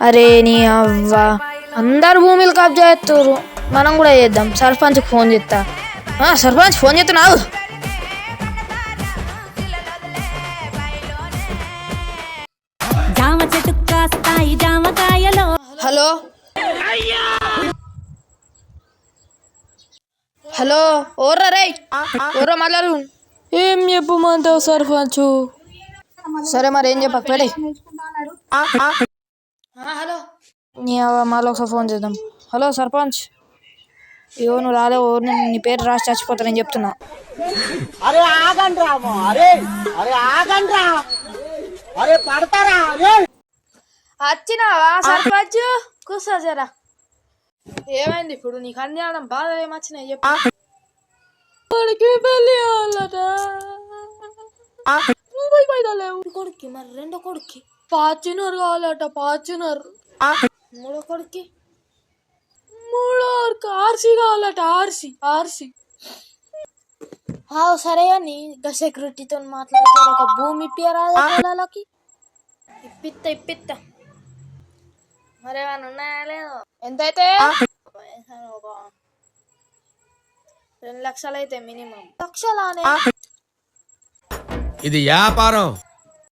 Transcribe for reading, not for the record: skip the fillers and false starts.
అరే నీ అవ్వ, అందరు భూమిలు కబ్జా చేస్తారు, మనం కూడా చేద్దాం. సర్పంచ్కి ఫోన్ చేస్తా. సర్పంచ్ ఫోన్ చేస్తున్నావు? హలో హలో, ఓర్రా రే, ఓర్రా మాట్లాడు. ఏం చెప్పమంటావు సర్పంచ్? సరే మరి ఏం చెప్పకు పెడే. హలో, నీ మళ్ళీ ఒకసారి ఫోన్ చేద్దాం. హలో సర్పంచ్, ఇవో నువ్వు రాలేవు, నీ పేరు రాసి చచ్చిపోతానని చెప్తున్నా. వచ్చినావా సర్పంచ్? కూర్చో జరా. ఏమైంది ఇప్పుడు? నీకు అన్యాయం బాధ ఏమొచ్చినాయి చెప్పు. కొడుక్కి మరి రెండో కొడుక్కి ఫార్చునర్ కావాలట. ఫార్చునర్. మూడో కొడుక్కి ఆర్సీ కావాలట. ఆర్సీ. సరే అని సెక్యూరిటీతో మాట్లాడుతారు. ఒక భూమి ఇప్పియరాకి. ఇప్పిత్తా మరేమన్నా ఉన్నాయా? లేదు. ఎంతైతే 2 లక్షలు అయితే మినిమం. లక్షలానే? ఇది వ్యాపారం.